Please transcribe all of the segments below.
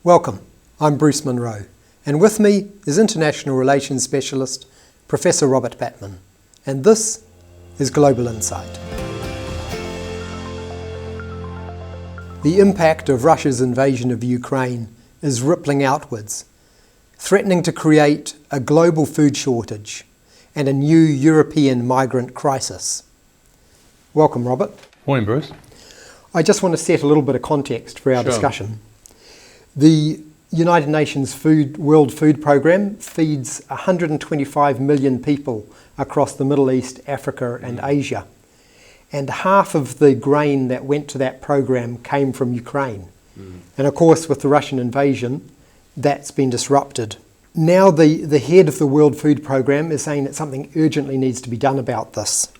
Welcome, I'm Bruce Munro, and with me is International Relations Specialist Professor Robert Batman, and this is Global Insight. The impact of Russia's invasion of Ukraine is rippling outwards, threatening to create a global food shortage and a new European migrant crisis. Welcome, Robert. Morning, Bruce. I just want to set a little bit of context for our discussion. The United Nations World Food Programme feeds 125 million people across the Middle East, Africa and Asia. And half of the grain that went to that programme came from Ukraine. And of course, with the Russian invasion, that's been disrupted. Now the head of the World Food Programme is saying that something urgently needs to be done about this.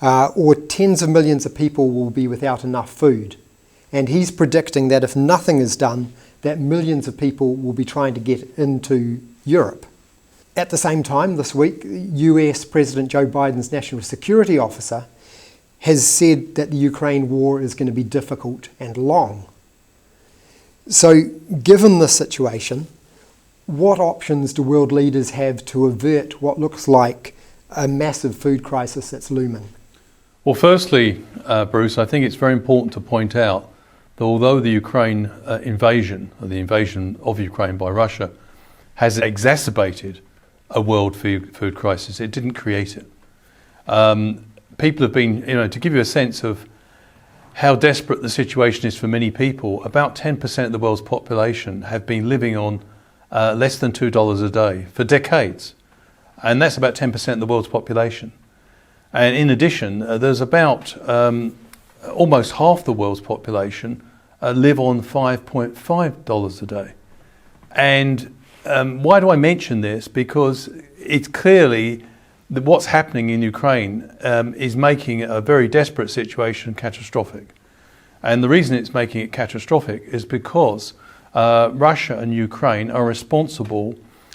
Or tens of millions of people will be without enough food. And he's predicting that if nothing is done, that millions of people will be trying to get into Europe. At the same time, this week, US President Joe Biden's National Security Officer has said that the Ukraine war is going to be difficult and long. So, given this situation, what options do world leaders have to avert what looks like a massive food crisis that's looming? Well, firstly, Bruce, I think it's very important to point out that although the Ukraine invasion, or the invasion of Ukraine by Russia, has exacerbated a world food crisis, it didn't create it. People have been, to give you a sense of how desperate the situation is for many people, about 10% of the world's population have been living on less than $2 a day for decades. And that's about 10% of the world's population. And in addition, there's about almost half the world's population live on $5.5 a day. And why do I mention this? Because it's clearly that what's happening in Ukraine is making a very desperate situation catastrophic. And the reason it's making it catastrophic is because Russia and Ukraine are responsible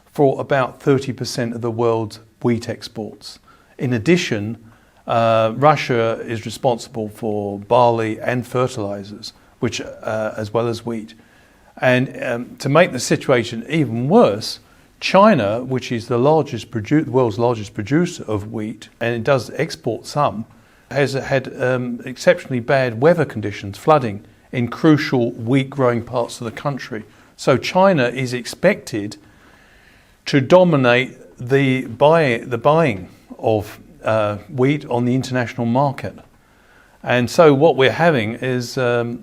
for about 30% of the world's wheat exports. In addition, Russia is responsible for barley and fertilizers, which as well as wheat. And to make the situation even worse, China, which is the world's largest producer of wheat, and it does export some, has had exceptionally bad weather conditions, flooding in crucial wheat-growing parts of the country. So China is expected to dominate the buying of wheat on the international market. And so what we're having is, a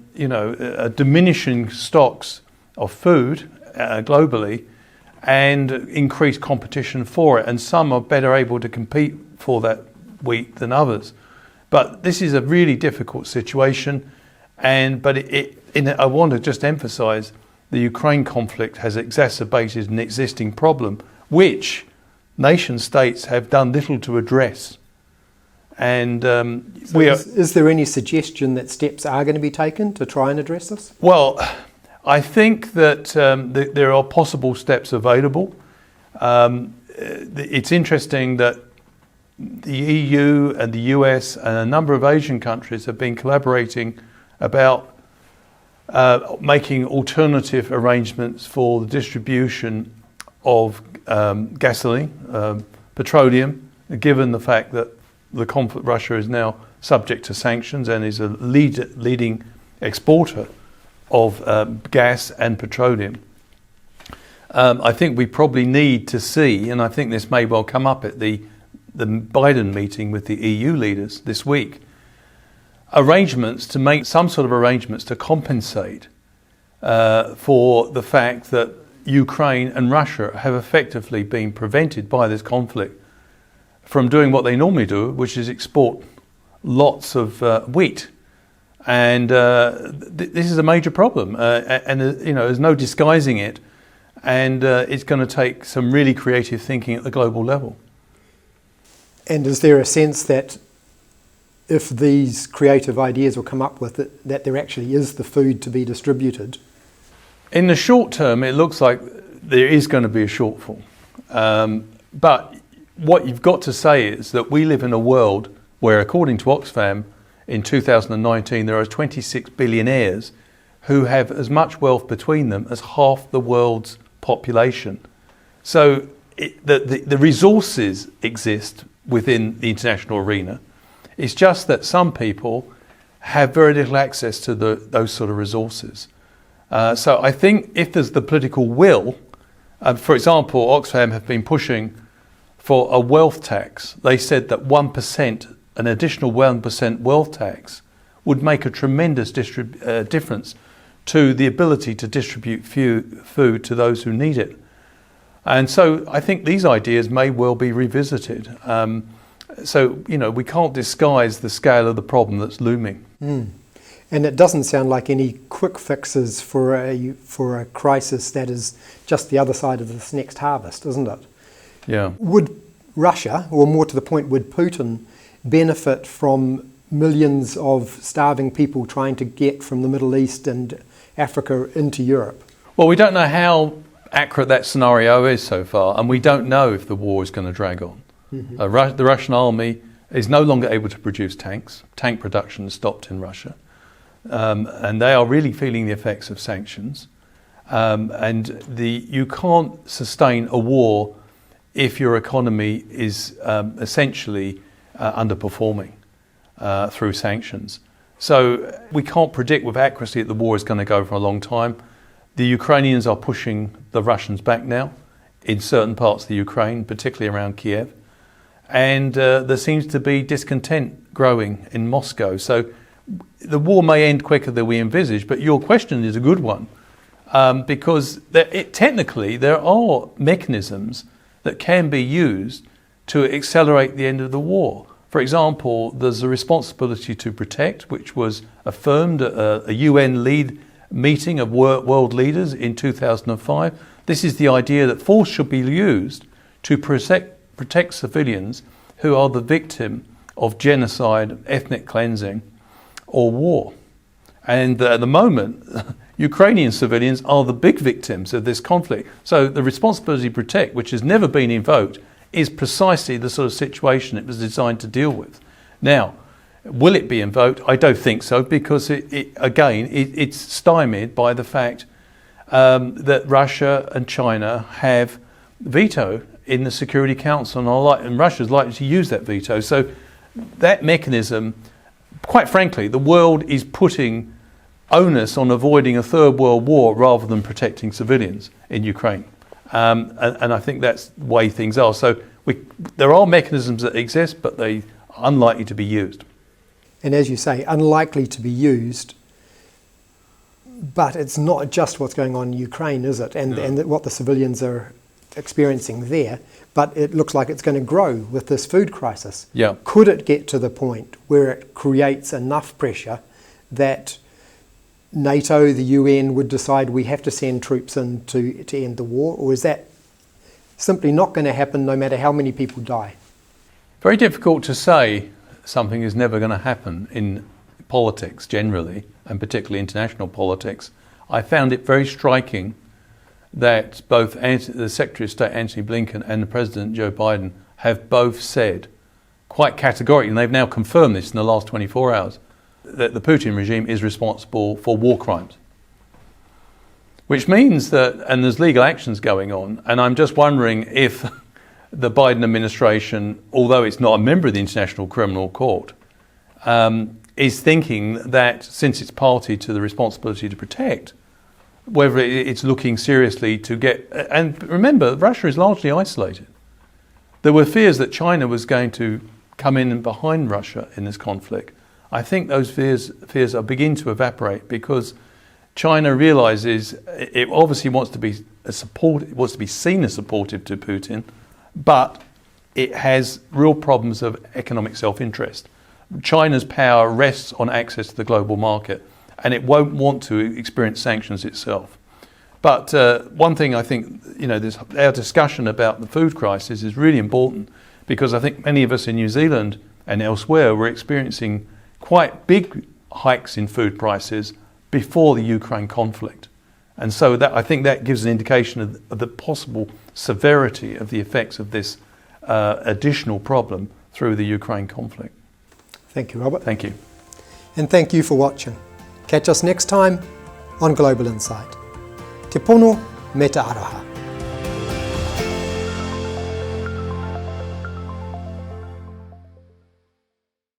diminishing stocks of food globally and increased competition for it. And some are better able to compete for that wheat than others. But this is a really difficult situation. I want to just emphasize the Ukraine conflict has exacerbated an existing problem, which nation states have done little to address. And is there any suggestion that steps are going to be taken to try and address this? Well, I think that there are possible steps available. It's interesting that the EU and the US and a number of Asian countries have been collaborating about making alternative arrangements for the distribution of gasoline, petroleum, given the fact that the conflict, Russia is now subject to sanctions and is a leading exporter of gas and petroleum. I think we probably need to see, and I think this may well come up at the Biden meeting with the EU leaders this week, some sort of arrangements to compensate for the fact that Ukraine and Russia have effectively been prevented by this conflict from doing what they normally do, which is export lots of wheat. And this is a major problem. There's no disguising it. And it's going to take some really creative thinking at the global level. And is there a sense that if these creative ideas will come up with it, that there actually is the food to be distributed? In the short term, it looks like there is going to be a shortfall. But what you've got to say is that we live in a world where, according to Oxfam, in 2019, there are 26 billionaires who have as much wealth between them as half the world's population. So the resources exist within the international arena. It's just that some people have very little access to those sort of resources. So I think if there's the political will, for example, Oxfam have been pushing for a wealth tax. They said that 1%, an additional 1% wealth tax, would make a tremendous difference to the ability to distribute food to those who need it. And so I think these ideas may well be revisited. So, we can't disguise the scale of the problem that's looming. And it doesn't sound like any quick fixes for a crisis that is just the other side of this next harvest, isn't it? Yeah. Would Russia, or more to the point, would Putin benefit from millions of starving people trying to get from the Middle East and Africa into Europe? Well, we don't know how accurate that scenario is so far, and we don't know if the war is going to drag on. The Russian army is no longer able to produce tanks. Tank production has stopped in Russia. And they are really feeling the effects of sanctions. And you can't sustain a war if your economy is essentially underperforming through sanctions. So we can't predict with accuracy that the war is going to go for a long time. The Ukrainians are pushing the Russians back now in certain parts of the Ukraine, particularly around Kiev. And there seems to be discontent growing in Moscow. So the war may end quicker than we envisage, but your question is a good one, because technically there are mechanisms that can be used to accelerate the end of the war. For example, there's a responsibility to protect, which was affirmed at a UN lead meeting of world leaders in 2005. This is the idea that force should be used to protect civilians who are the victim of genocide, ethnic cleansing, or war. And at the moment, Ukrainian civilians are the big victims of this conflict. So the responsibility to protect, which has never been invoked, is precisely the sort of situation it was designed to deal with. Now, will it be invoked? I don't think so, because it's stymied by the fact that Russia and China have veto in the Security Council, and Russia's likely to use that veto. So that mechanism, quite frankly, the world is putting onus on avoiding a third world war rather than protecting civilians in Ukraine. And I think that's the way things are. So there are mechanisms that exist, but they are unlikely to be used. And as you say, unlikely to be used, but it's not just what's going on in Ukraine, is it? And what the civilians are experiencing there, but it looks like it's going to grow with this food crisis. Yeah. Could it get to the point where it creates enough pressure that NATO, the UN, would decide we have to send troops in to end the war? Or is that simply not going to happen no matter how many people die? Very difficult to say something is never going to happen in politics generally, and particularly international politics. I found it very striking that both the Secretary of State Antony Blinken and the President Joe Biden have both said quite categorically, and they've now confirmed this in the last 24 hours, that the Putin regime is responsible for war crimes. Which means that, and there's legal actions going on, and I'm just wondering if the Biden administration, although it's not a member of the International Criminal Court, is thinking that since it's party to the responsibility to protect, whether it's looking seriously to get... And remember, Russia is largely isolated. There were fears that China was going to come in behind Russia in this conflict. I think those fears are beginning to evaporate because China realizes it obviously wants to be seen as supportive to Putin, but it has real problems of economic self-interest. China's power rests on access to the global market, and it won't want to experience sanctions itself. But one thing I think, our discussion about the food crisis is really important, because I think many of us in New Zealand and elsewhere were experiencing quite big hikes in food prices before the Ukraine conflict. And so I think that gives an indication of the possible severity of the effects of this additional problem through the Ukraine conflict. Thank you, Robert. Thank you. And thank you for watching. Catch us next time on Global Insight. Te pono me te aroha.